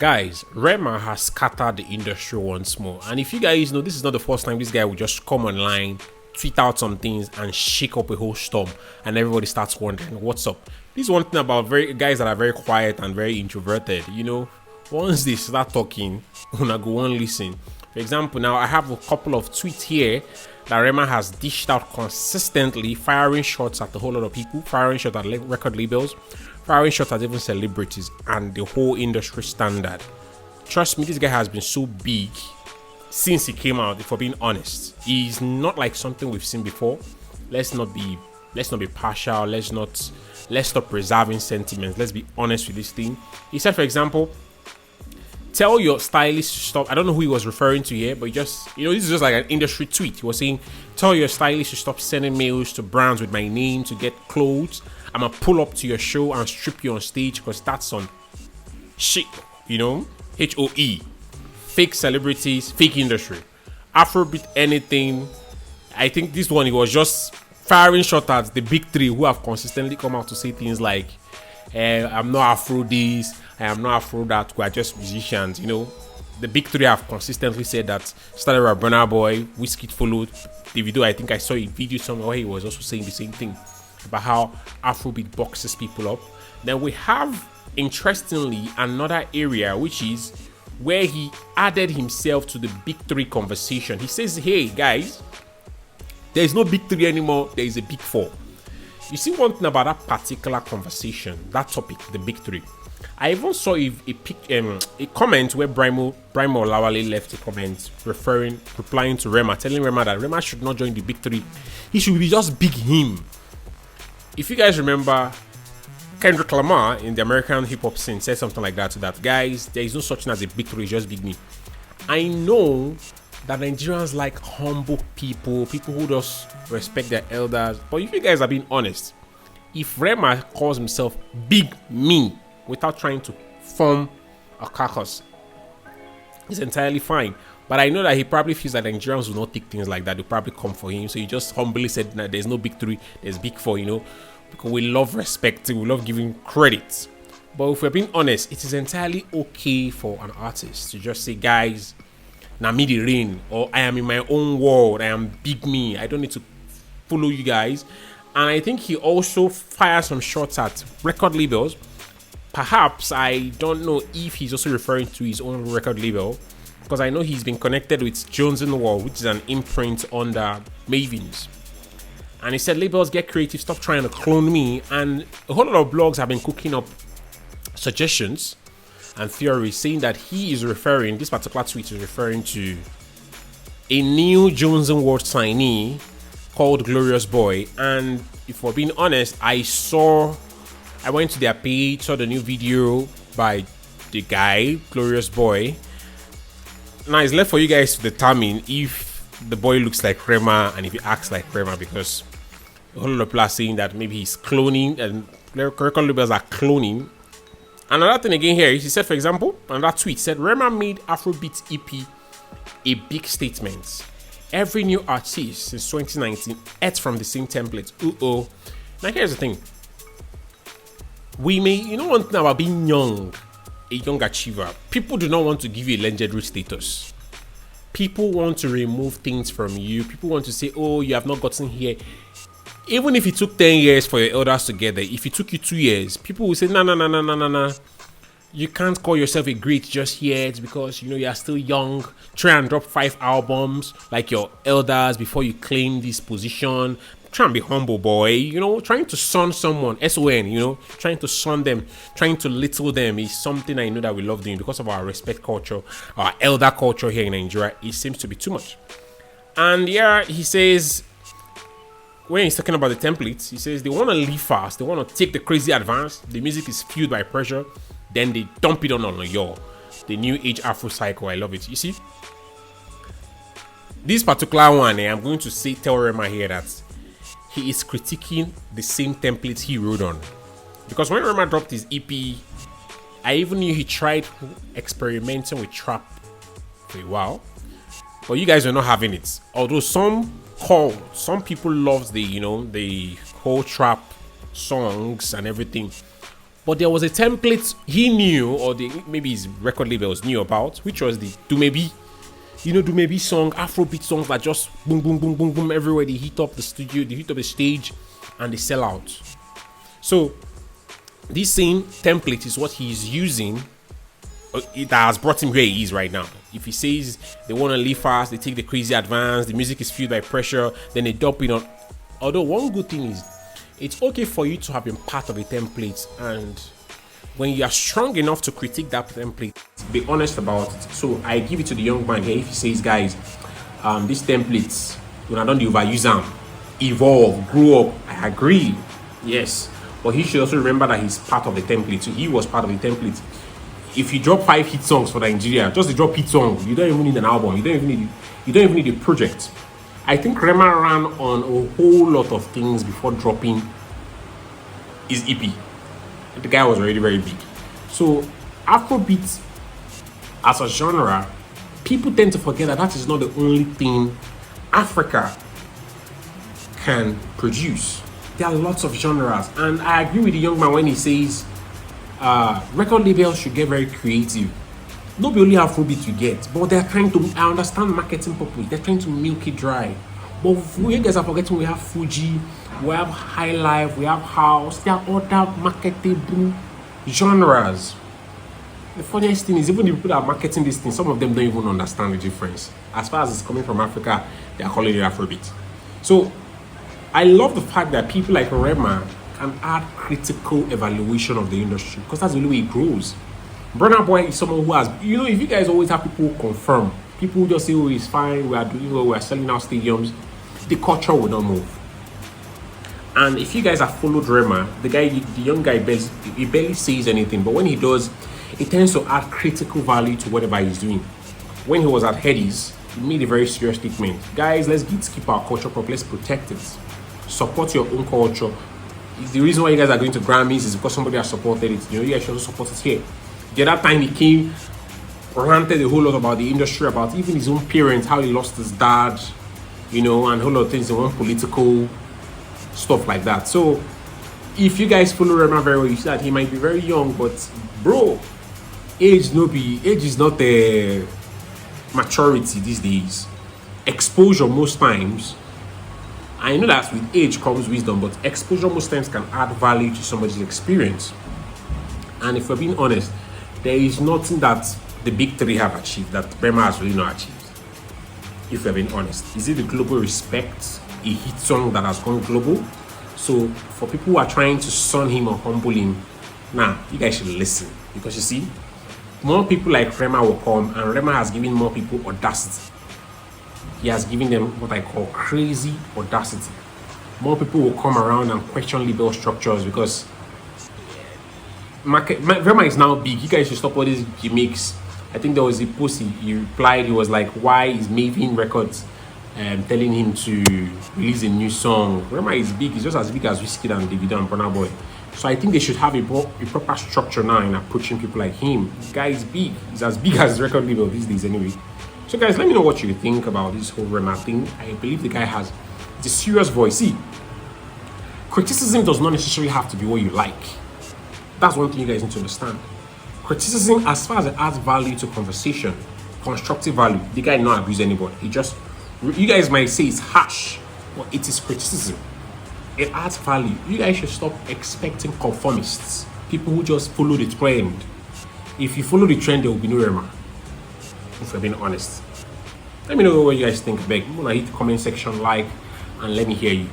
Guys, Rema has scattered the industry once more. And if you guys know, this is not the first time this guy will just come online, tweet out some things, and shake up a whole storm, and everybody starts wondering what's up. This is one thing about very guys that are very quiet and very introverted. Once they start talking, una go on listen. For example, now I have a couple of tweets here that Rema has dished out consistently, firing shots at a whole lot of people, firing shots at record labels, firing shots at even celebrities and the whole industry standard. Trust me, this guy has been so big since he came out. If we're being honest, he's not like something we've seen before. Let's not be partial. Let's stop preserving sentiments. Let's be honest with this thing. He said, for example, tell your stylist to stop. I don't know who he was referring to here, but this is just like an industry tweet. He was saying, tell your stylist to stop sending mails to brands with my name to get clothes. I'm gonna pull up to your show and strip you on stage because that's on shit, HOE. Fake celebrities, fake industry. Afrobeat anything. I think this one, he was just firing shot at the big three who have consistently come out to say things like, I'm not Afro this, I am not Afro that, we are just musicians, The big three have consistently said that. Started with Burna Boy, Wizkid followed. Davido, I think I saw a video somewhere where he was also saying the same thing about how Afrobeat boxes people up. Then we have, interestingly, another area which is where he added himself to the big three conversation. He says, hey guys, there is no big three anymore, there is a big four. You see, one thing about that particular conversation, that topic, the big three, I even saw a comment where Brimo Olawale left a comment replying to Rema, telling Rema that Rema should not join the big three. He should be just big him. If you guys remember, Kendrick Lamar in the American hip hop scene said something like that, to that, guys, there is no such thing as a big three, just big me. I know that Nigerians like humble people who just respect their elders. But if you guys are being honest, if Rema calls himself big me without trying to form a caucus, it's entirely fine. But I know that he probably feels that Nigerians will not take things like that. They'll probably come for him. So he just humbly said that there's no big three, there's big four, because we love respect, we love giving credit. But if we're being honest, it is entirely okay for an artist to just say, guys, now me the rain, or I am in my own world, I am big me, I don't need to follow you guys. And I think he also fired some shots at record labels. Perhaps, I don't know if he's also referring to his own record label, because I know he's been connected with Jones in the World, which is an imprint under Mavins. And he said, labels, get creative, stop trying to clone me. And a whole lot of blogs have been cooking up suggestions and theories saying that this particular tweet is referring to a new Jones in World signee called Glorious Boy. And if we're being honest, I went to their page, saw the new video by the guy, Glorious Boy. Now it's left for you guys to determine if the boy looks like Rema and if he acts like Rema, because a whole lot of people are saying that maybe he's cloning and record labels are cloning. Another thing again here is, he said, for example, another tweet said, Rema made Afrobeats EP a big statement. Every new artist since 2019 ate from the same template. Now here's the thing. One thing about being young, a young achiever, people do not want to give you a legendary status. People want to remove things from you. People want to say, oh, you have not gotten here. Even if it took 10 years for your elders to get there, if it took you 2 years, people will say, no. You can't call yourself a great just yet because, you are still young. Try and drop 5 albums like your elders before you claim this position. Try and be humble, boy. Trying to son someone, SON, trying to son them, trying to little them is something I know that we love doing because of our respect culture, our elder culture here in Nigeria. It seems to be too much. And yeah, he says, when he's talking about the templates, he says they want to live fast, they want to take the crazy advance. The music is fueled by pressure, then they dump it on the new age Afro cycle. I love it. You see, this particular one, I'm going to tell Rema here that he is critiquing the same templates he wrote on. Because when Rema dropped his EP, I even knew he tried experimenting with trap for a while, but you guys are not having it. Although some people love the whole trap songs and everything. But there was a template he knew, or maybe his record labels knew about, which was the Dumebi. You know, Dumebi song, Afrobeat songs that just boom, boom, boom, boom, boom everywhere. They hit up the studio, they hit up the stage, and they sell out. So this same template is what he's using. It has brought him where he is right now. If he says they want to live fast, they take the crazy advance, the music is fueled by pressure, then they dump it on. Although one good thing is, it's okay for you to have been part of a template, and when you are strong enough to critique that template, be honest about it. So I give it to the young man here. If he says, guys, these templates, when I don't overuse them, evolve, grow up, I agree, yes, but he should also remember that he's part of the template. So he was part of the template. If you drop 5 hit songs for Nigeria, just to drop hit songs, you don't even need an album. You don't even need a project. I think Rema ran on a whole lot of things before dropping his EP. The guy was already very big. So Afrobeats as a genre, people tend to forget that that is not the only thing Africa can produce. There are lots of genres, and I agree with the young man when he says record labels should get very creative. Not only Afrobeat you get, but they're trying to, I understand marketing purpose, they're trying to milk it dry. But you guys are forgetting we have Fuji, we have High Life, we have House, there are other marketable genres. The funniest thing is, even the people that are marketing this thing, some of them don't even understand the difference. As far as it's coming from Africa, they are calling it Afrobeat. So I love the fact that people like Rema can add critical evaluation of the industry, because that's the only way it grows. Burna Boy is someone who has, you know, if you guys always have people confirm, people who just say, oh, it's fine, we are doing well, we are selling out stadiums, the culture will not move. And if you guys have followed Rema, the young guy, he barely says anything, but when he does, he tends to add critical value to whatever he's doing. When he was at Headies, he made a very serious statement. Guys, let's keep our culture proper, let's protect it. Support your own culture. The reason why you guys are going to Grammys is because somebody has supported it. You know, you guys should also support it here. The other time he came, ranted a whole lot about the industry, about even his own parents, how he lost his dad, you know, and a whole lot of things, in one political stuff like that. So if you guys follow Rema very well, you see that he might be very young, but bro, age is not the maturity these days. Exposure most times, I know that with age comes wisdom, but exposure most times can add value to somebody's experience. And if we're being honest, there is nothing that the big three have achieved that Rema has really not achieved. If we're being honest, is it the global respect, a hit song that has gone global? So for people who are trying to son him or humble him, you guys should listen, because you see, more people like Rema will come, and Rema has given more people audacity. He has given them what I call crazy audacity. More people will come around and question label structures, because Rema is now big. You guys should stop all these gimmicks. I think there was a post he replied. He was like, why is Maven Records telling him to release a new song? Rema is big. He's just as big as Wizkid and Davido and Burna Boy. So I think they should have a proper structure now in approaching people like him. This guy is big. He's as big as record label these days anyway. So guys, let me know what you think about this whole Rema thing. I believe the guy has a serious voice. See, criticism does not necessarily have to be what you like. That's one thing you guys need to understand. Criticism, as far as it adds value to conversation, constructive value, the guy did not abuse anybody. You guys might say it's harsh, but it is criticism. It adds value. You guys should stop expecting conformists, people who just follow the trend. If you follow the trend, there will be no Rema. If we're being honest. Let me know what you guys think. Beg, hit the comment section, like, and let me hear you.